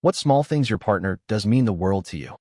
What small things your partner does mean the world to you?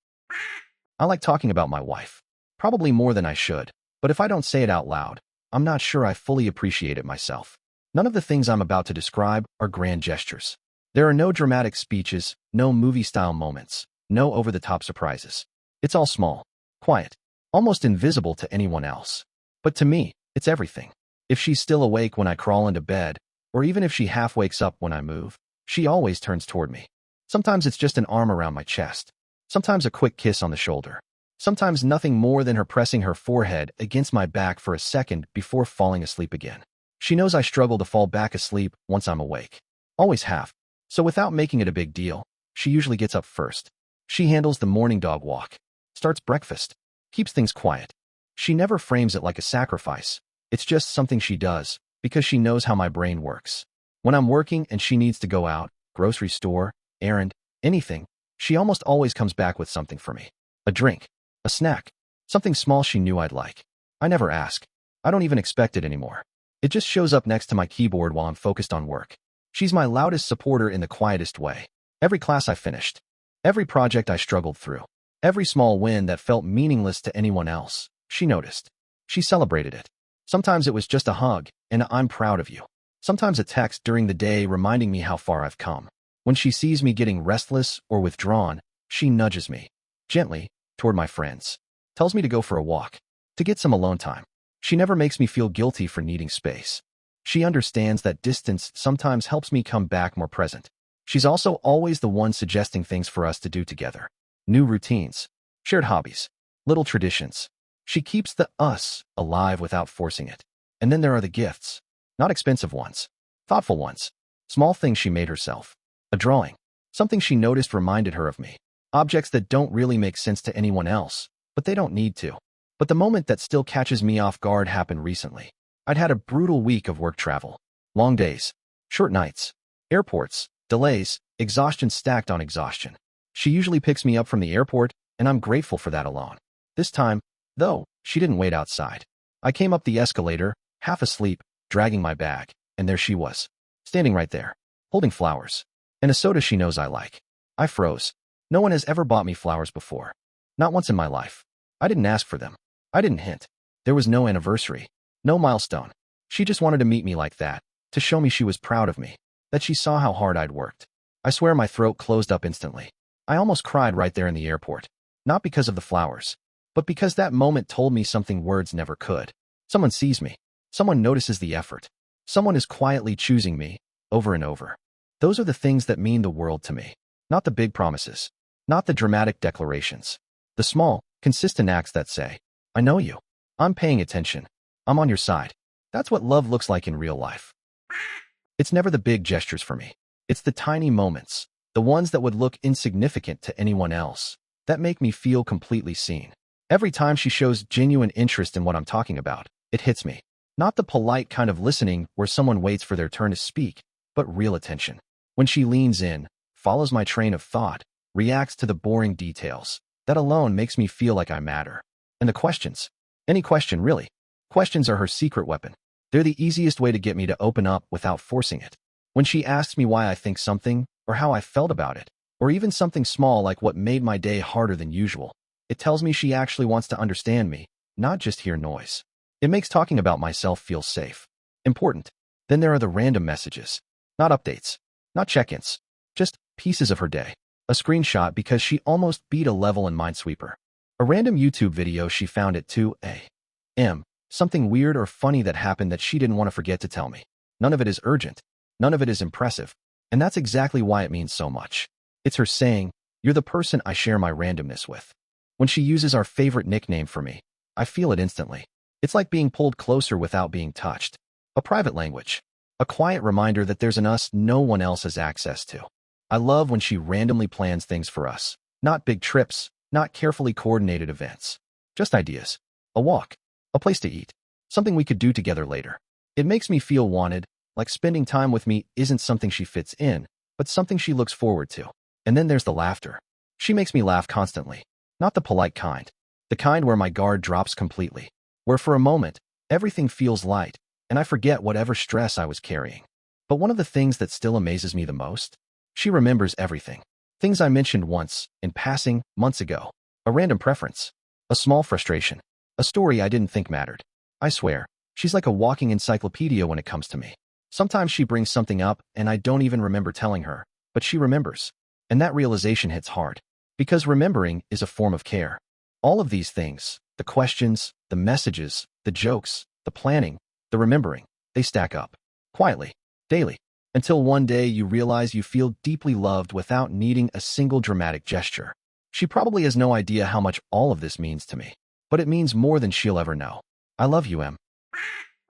I like talking about my wife. Probably more than I should, but if I don't say it out loud, I'm not sure I fully appreciate it myself. None of the things I'm about to describe are grand gestures. There are no dramatic speeches, no movie-style moments, no over-the-top surprises. It's all small, quiet, almost invisible to anyone else. But to me, it's everything. If she's still awake when I crawl into bed, or even if she half wakes up when I move, she always turns toward me. Sometimes it's just an arm around my chest. Sometimes a quick kiss on the shoulder. Sometimes nothing more than her pressing her forehead against my back for a second before falling asleep again. She knows I struggle to fall back asleep once I'm awake. Always have. So without making it a big deal, she usually gets up first. She handles the morning dog walk, starts breakfast, keeps things quiet. She never frames it like a sacrifice. It's just something she does, because she knows how my brain works. When I'm working and she needs to go out, grocery store, errand, anything, she almost always comes back with something for me. A drink, a snack, something small she knew I'd like. I never ask. I don't even expect it anymore. It just shows up next to my keyboard while I'm focused on work. She's my loudest supporter in the quietest way. Every class I finished, every project I struggled through, every small win that felt meaningless to anyone else, she noticed. She celebrated it. Sometimes it was just a hug, and I'm proud of you. Sometimes a text during the day reminding me how far I've come. When she sees me getting restless or withdrawn, she nudges me, gently, toward my friends. Tells me to go for a walk, to get some alone time. She never makes me feel guilty for needing space. She understands that distance sometimes helps me come back more present. She's also always the one suggesting things for us to do together. New routines, shared hobbies, little traditions. She keeps the us alive without forcing it. And then there are the gifts. Not expensive ones. Thoughtful ones. Small things she made herself. A drawing. Something she noticed reminded her of me. Objects that don't really make sense to anyone else, but they don't need to. But the moment that still catches me off guard happened recently. I'd had a brutal week of work travel. Long days. Short nights. Airports. Delays. Exhaustion stacked on exhaustion. She usually picks me up from the airport, and I'm grateful for that alone. This time, though, she didn't wait outside. I came up the escalator, half asleep, dragging my bag, and there she was, standing right there, holding flowers, and a soda she knows I like. I froze. No one has ever bought me flowers before. Not once in my life. I didn't ask for them. I didn't hint. There was no anniversary, no milestone. She just wanted to meet me like that, to show me she was proud of me, that she saw how hard I'd worked. I swear my throat closed up instantly. I almost cried right there in the airport. Not because of the flowers, but because that moment told me something words never could. Someone sees me. Someone notices the effort. Someone is quietly choosing me, over and over. Those are the things that mean the world to me. Not the big promises. Not the dramatic declarations. The small, consistent acts that say, I know you. I'm paying attention. I'm on your side. That's what love looks like in real life. It's never the big gestures for me. It's the tiny moments, the ones that would look insignificant to anyone else, that make me feel completely seen. Every time she shows genuine interest in what I'm talking about, it hits me. Not the polite kind of listening where someone waits for their turn to speak, but real attention. When she leans in, follows my train of thought, reacts to the boring details, that alone makes me feel like I matter. And the questions. Any question, really. Questions are her secret weapon. They're the easiest way to get me to open up without forcing it. When she asks me why I think something, or how I felt about it, or even something small like what made my day harder than usual, it tells me she actually wants to understand me, not just hear noise. It makes talking about myself feel safe, important. Then there are the random messages. Not updates, not check-ins, just pieces of her day. A screenshot because she almost beat a level in Minesweeper. A random YouTube video she found at 2 a.m. Something weird or funny that happened that she didn't want to forget to tell me. None of it is urgent. None of it is impressive. And that's exactly why it means so much. It's her saying, you're the person I share my randomness with. When she uses our favorite nickname for me, I feel it instantly. It's like being pulled closer without being touched. A private language. A quiet reminder that there's an us no one else has access to. I love when she randomly plans things for us. Not big trips, not carefully coordinated events. Just ideas. A walk. A place to eat. Something we could do together later. It makes me feel wanted, like spending time with me isn't something she fits in, but something she looks forward to. And then there's the laughter. She makes me laugh constantly. Not the polite kind. The kind where my guard drops completely. Where for a moment, everything feels light, and I forget whatever stress I was carrying. But one of the things that still amazes me the most? She remembers everything. Things I mentioned once, in passing, months ago. A random preference. A small frustration. A story I didn't think mattered. I swear, she's like a walking encyclopedia when it comes to me. Sometimes she brings something up and I don't even remember telling her, but she remembers. And that realization hits hard. Because remembering is a form of care. All of these things, the questions, the messages, the jokes, the planning, the remembering, they stack up. Quietly. Daily. Until one day you realize you feel deeply loved without needing a single dramatic gesture. She probably has no idea how much all of this means to me. But it means more than she'll ever know. I love you, Em.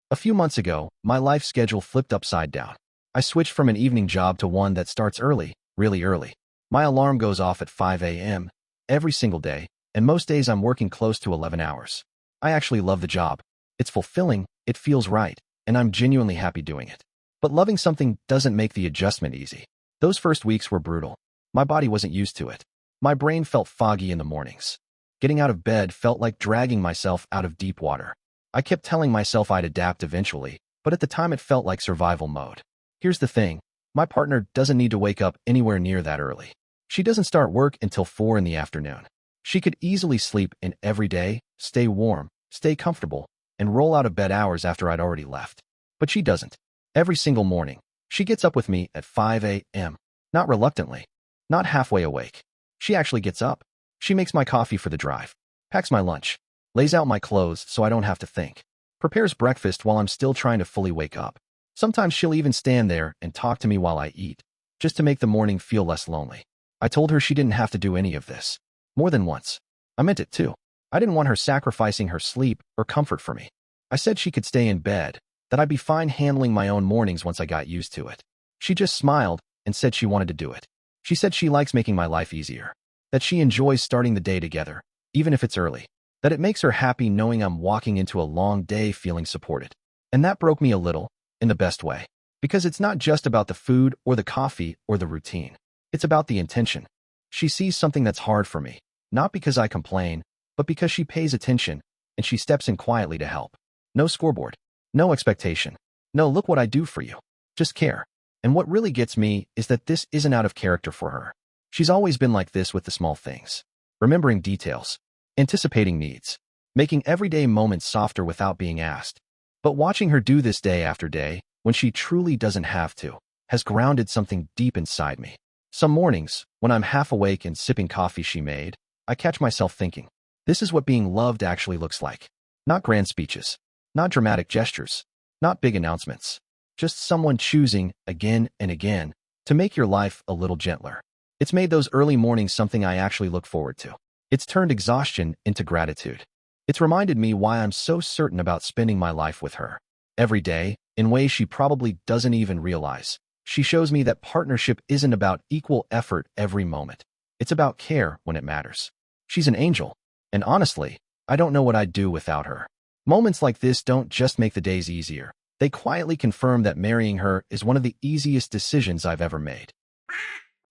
A few months ago, my life schedule flipped upside down. I switched from an evening job to one that starts early, really early. My alarm goes off at 5 a.m. every single day, and most days I'm working close to 11 hours. I actually love the job. It's fulfilling, it feels right, and I'm genuinely happy doing it. But loving something doesn't make the adjustment easy. Those first weeks were brutal. My body wasn't used to it. My brain felt foggy in the mornings. Getting out of bed felt like dragging myself out of deep water. I kept telling myself I'd adapt eventually, but at the time it felt like survival mode. Here's the thing. My partner doesn't need to wake up anywhere near that early. She doesn't start work until 4 in the afternoon. She could easily sleep in every day, stay warm, stay comfortable, and roll out of bed hours after I'd already left. But she doesn't. Every single morning, she gets up with me at 5 a.m. Not reluctantly. Not halfway awake. She actually gets up. She makes my coffee for the drive, packs my lunch, lays out my clothes so I don't have to think, prepares breakfast while I'm still trying to fully wake up. Sometimes she'll even stand there and talk to me while I eat, just to make the morning feel less lonely. I told her she didn't have to do any of this. More than once. I meant it too. I didn't want her sacrificing her sleep or comfort for me. I said she could stay in bed, that I'd be fine handling my own mornings once I got used to it. She just smiled and said she wanted to do it. She said she likes making my life easier, that she enjoys starting the day together, even if it's early, that it makes her happy knowing I'm walking into a long day feeling supported. And that broke me a little, in the best way, because it's not just about the food or the coffee or the routine. It's about the intention. She sees something that's hard for me, not because I complain, but because she pays attention and she steps in quietly to help. No scoreboard. No expectation. No, look what I do for you. Just care. And what really gets me is that this isn't out of character for her. She's always been like this with the small things. Remembering details. Anticipating needs. Making everyday moments softer without being asked. But watching her do this day after day, when she truly doesn't have to, has grounded something deep inside me. Some mornings, when I'm half awake and sipping coffee she made, I catch myself thinking, this is what being loved actually looks like. Not grand speeches. Not dramatic gestures. Not big announcements. Just someone choosing, again and again, to make your life a little gentler. It's made those early mornings something I actually look forward to. It's turned exhaustion into gratitude. It's reminded me why I'm so certain about spending my life with her. Every day, in ways she probably doesn't even realize. She shows me that partnership isn't about equal effort every moment. It's about care when it matters. She's an angel. And honestly, I don't know what I'd do without her. Moments like this don't just make the days easier. They quietly confirm that marrying her is one of the easiest decisions I've ever made.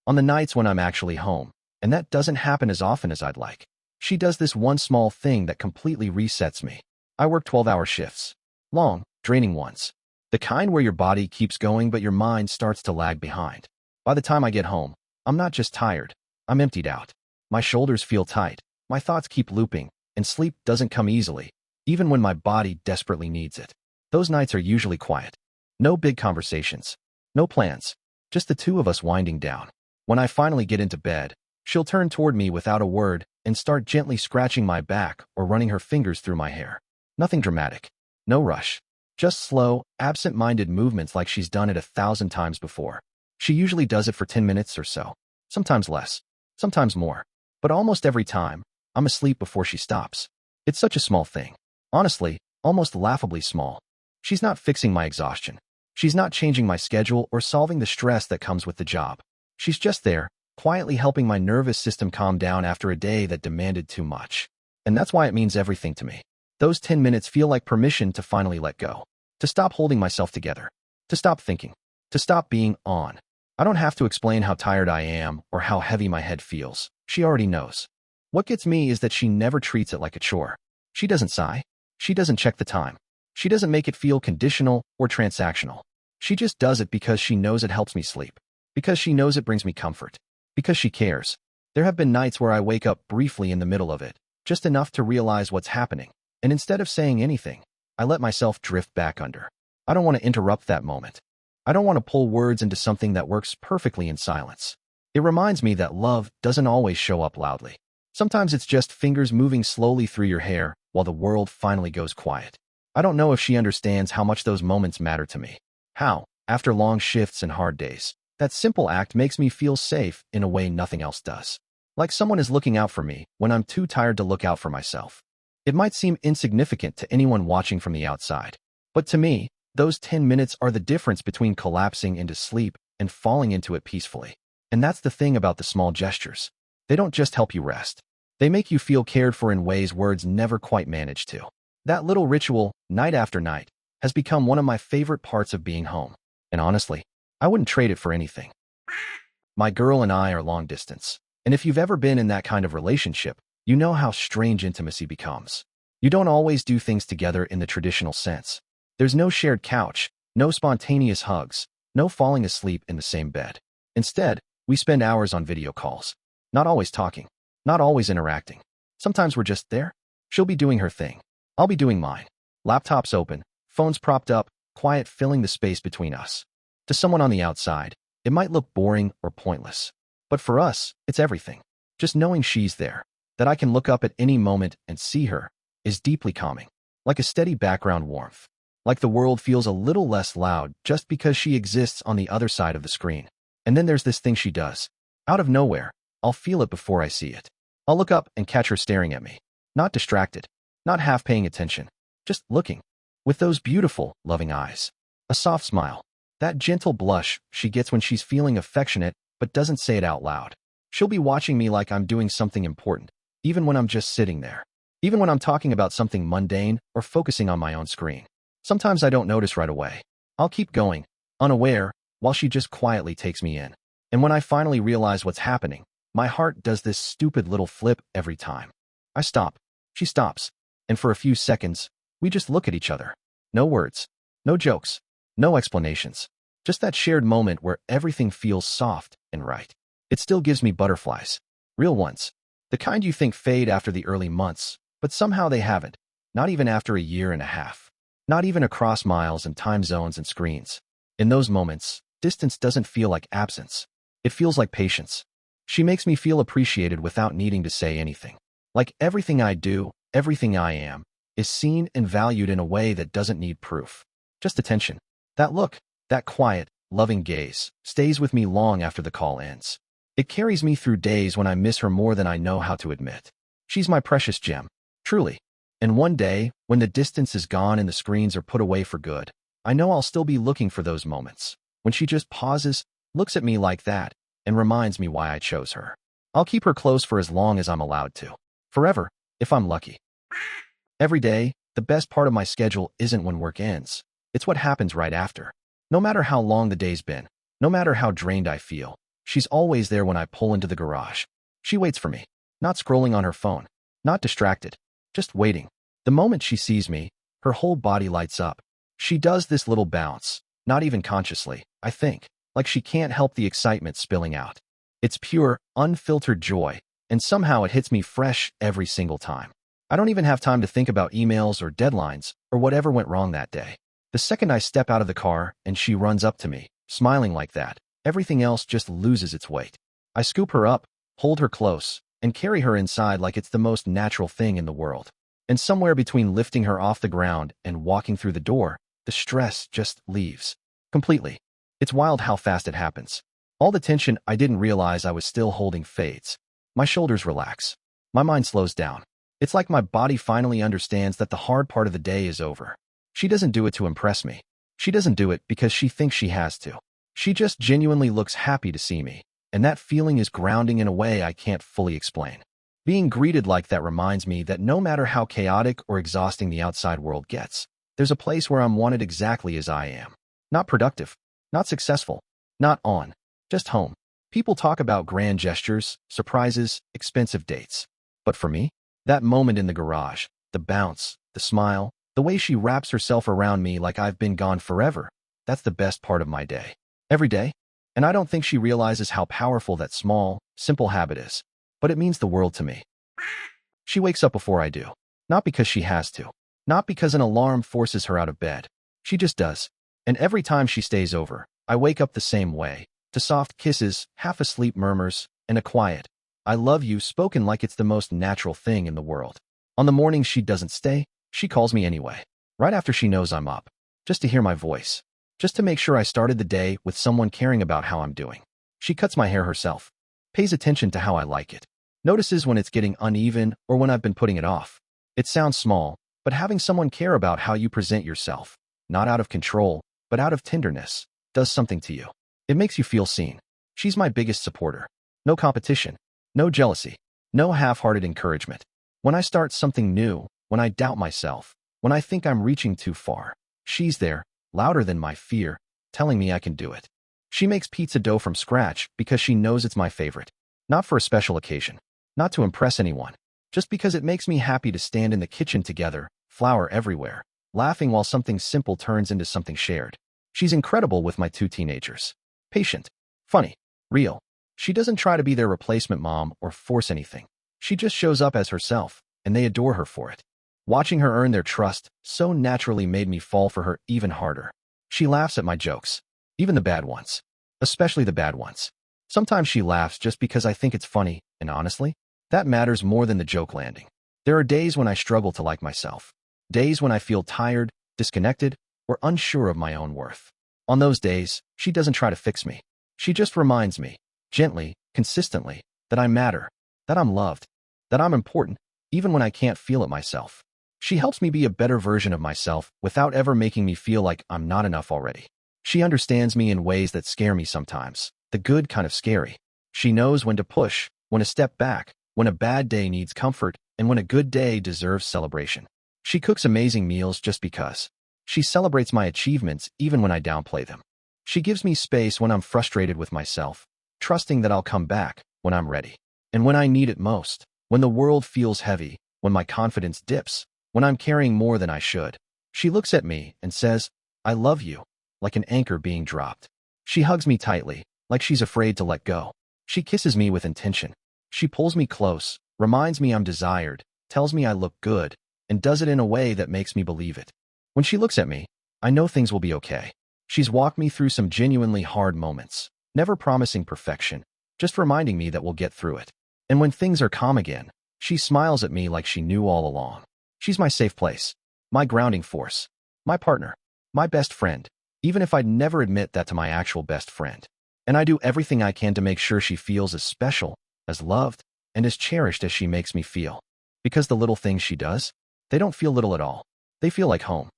On the nights when I'm actually home, and that doesn't happen as often as I'd like, she does this one small thing that completely resets me. I work 12-hour shifts. Long, draining ones. The kind where your body keeps going but your mind starts to lag behind. By the time I get home, I'm not just tired, I'm emptied out. My shoulders feel tight, my thoughts keep looping, and sleep doesn't come easily, even when my body desperately needs it. Those nights are usually quiet. No big conversations. No plans. Just the two of us winding down. When I finally get into bed, she'll turn toward me without a word and start gently scratching my back or running her fingers through my hair. Nothing dramatic. No rush. Just slow, absent-minded movements like she's done it 1,000 times before. She usually does it for 10 minutes or so. Sometimes less. Sometimes more. But almost every time, I'm asleep before she stops. It's such a small thing. Honestly, almost laughably small. She's not fixing my exhaustion. She's not changing my schedule or solving the stress that comes with the job. She's just there, quietly helping my nervous system calm down after a day that demanded too much. And that's why it means everything to me. Those 10 minutes feel like permission to finally let go. To stop holding myself together. To stop thinking. To stop being on. I don't have to explain how tired I am or how heavy my head feels. She already knows. What gets me is that she never treats it like a chore. She doesn't sigh. She doesn't check the time. She doesn't make it feel conditional or transactional. She just does it because she knows it helps me sleep. Because she knows it brings me comfort. Because she cares. There have been nights where I wake up briefly in the middle of it, just enough to realize what's happening, and instead of saying anything, I let myself drift back under. I don't want to interrupt that moment. I don't want to pull words into something that works perfectly in silence. It reminds me that love doesn't always show up loudly. Sometimes it's just fingers moving slowly through your hair while the world finally goes quiet. I don't know if she understands how much those moments matter to me. How, after long shifts and hard days, that simple act makes me feel safe in a way nothing else does. Like someone is looking out for me when I'm too tired to look out for myself. It might seem insignificant to anyone watching from the outside, but to me, those 10 minutes are the difference between collapsing into sleep and falling into it peacefully. And that's the thing about the small gestures. They don't just help you rest. They make you feel cared for in ways words never quite manage to. That little ritual, night after night, has become one of my favorite parts of being home. And honestly, I wouldn't trade it for anything. My girl and I are long distance. And if you've ever been in that kind of relationship, you know how strange intimacy becomes. You don't always do things together in the traditional sense. There's no shared couch, no spontaneous hugs, no falling asleep in the same bed. Instead, we spend hours on video calls. Not always talking, not always interacting. Sometimes we're just there. She'll be doing her thing. I'll be doing mine. Laptops open, phones propped up, quiet filling the space between us. To someone on the outside, it might look boring or pointless. But for us, it's everything. Just knowing she's there, that I can look up at any moment and see her, is deeply calming. Like a steady background warmth. Like the world feels a little less loud just because she exists on the other side of the screen. And then there's this thing she does. Out of nowhere, I'll feel it before I see it. I'll look up and catch her staring at me. Not distracted, not half paying attention, just looking. With those beautiful, loving eyes. A soft smile. That gentle blush she gets when she's feeling affectionate but doesn't say it out loud. She'll be watching me like I'm doing something important, even when I'm just sitting there. Even when I'm talking about something mundane or focusing on my own screen. Sometimes I don't notice right away. I'll keep going, unaware, while she just quietly takes me in. And when I finally realize what's happening, my heart does this stupid little flip every time. I stop. She stops. And for a few seconds, we just look at each other. No words. No jokes. No explanations. Just that shared moment where everything feels soft and right. It still gives me butterflies. Real ones. The kind you think fade after the early months, but somehow they haven't. Not even after a year and a half. Not even across miles and time zones and screens. In those moments, distance doesn't feel like absence. It feels like patience. She makes me feel appreciated without needing to say anything. Like everything I do, everything I am, is seen and valued in a way that doesn't need proof. Just attention. That look, that quiet, loving gaze, stays with me long after the call ends. It carries me through days when I miss her more than I know how to admit. She's my precious gem, truly. And one day, when the distance is gone and the screens are put away for good, I know I'll still be looking for those moments. When she just pauses, looks at me like that, and reminds me why I chose her. I'll keep her close for as long as I'm allowed to. Forever, if I'm lucky. Every day, the best part of my schedule isn't when work ends. It's what happens right after. No matter how long the day's been, no matter how drained I feel, she's always there when I pull into the garage. She waits for me, not scrolling on her phone, not distracted, just waiting. The moment she sees me, her whole body lights up. She does this little bounce, not even consciously, I think, like she can't help the excitement spilling out. It's pure, unfiltered joy, and somehow it hits me fresh every single time. I don't even have time to think about emails or deadlines or whatever went wrong that day. The second I step out of the car and she runs up to me, smiling like that, everything else just loses its weight. I scoop her up, hold her close, and carry her inside like it's the most natural thing in the world. And somewhere between lifting her off the ground and walking through the door, the stress just leaves. Completely. It's wild how fast it happens. All the tension I didn't realize I was still holding fades. My shoulders relax. My mind slows down. It's like my body finally understands that the hard part of the day is over. She doesn't do it to impress me. She doesn't do it because she thinks she has to. She just genuinely looks happy to see me, and that feeling is grounding in a way I can't fully explain. Being greeted like that reminds me that no matter how chaotic or exhausting the outside world gets, there's a place where I'm wanted exactly as I am. Not productive, not successful, not on, just home. People talk about grand gestures, surprises, expensive dates. But for me, that moment in the garage, the bounce, the smile, the way she wraps herself around me like I've been gone forever, that's the best part of my day. Every day, And I don't think she realizes how powerful that small, simple habit is. But it means the world to me. She wakes up before I do. Not because she has to. Not because an alarm forces her out of bed. She just does. And every time she stays over, I wake up the same way. To soft kisses, half-asleep murmurs, and a quiet, "I love you," spoken like it's the most natural thing in the world. On the mornings she doesn't stay, she calls me anyway. Right after she knows I'm up. Just to hear my voice. Just to make sure I started the day with someone caring about how I'm doing. She cuts my hair herself. Pays attention to how I like it. Notices when it's getting uneven or when I've been putting it off. It sounds small, but having someone care about how you present yourself, not out of control, but out of tenderness, does something to you. It makes you feel seen. She's my biggest supporter. No competition. No jealousy. No half-hearted encouragement. When I start something new, when I doubt myself, when I think I'm reaching too far, she's there, louder than my fear, telling me I can do it. She makes pizza dough from scratch because she knows it's my favorite. Not for a special occasion. Not to impress anyone. Just because it makes me happy to stand in the kitchen together, flour everywhere, laughing while something simple turns into something shared. She's incredible with my 2 teenagers. Patient. Funny. Real. She doesn't try to be their replacement mom or force anything. She just shows up as herself, and they adore her for it. Watching her earn their trust so naturally made me fall for her even harder. She laughs at my jokes. Even the bad ones. Especially the bad ones. Sometimes she laughs just because I think it's funny, and honestly, that matters more than the joke landing. There are days when I struggle to like myself. Days when I feel tired, disconnected, or unsure of my own worth. On those days, she doesn't try to fix me. She just reminds me, gently, consistently, that I matter, that I'm loved, that I'm important, even when I can't feel it myself. She helps me be a better version of myself without ever making me feel like I'm not enough already. She understands me in ways that scare me sometimes, the good kind of scary. She knows when to push, when to step back, when a bad day needs comfort, and when a good day deserves celebration. She cooks amazing meals just because. She celebrates my achievements even when I downplay them. She gives me space when I'm frustrated with myself, trusting that I'll come back when I'm ready. And when I need it most, when the world feels heavy, when my confidence dips, when I'm carrying more than I should, she looks at me and says, "I love you," like an anchor being dropped. She hugs me tightly, like she's afraid to let go. She kisses me with intention. She pulls me close, reminds me I'm desired, tells me I look good, and does it in a way that makes me believe it. When she looks at me, I know things will be okay. She's walked me through some genuinely hard moments, never promising perfection, just reminding me that we'll get through it. And when things are calm again, she smiles at me like she knew all along. She's my safe place, my grounding force, my partner, my best friend, even if I'd never admit that to my actual best friend. And I do everything I can to make sure she feels as special, as loved, and as cherished as she makes me feel. Because the little things she does, they don't feel little at all. They feel like home.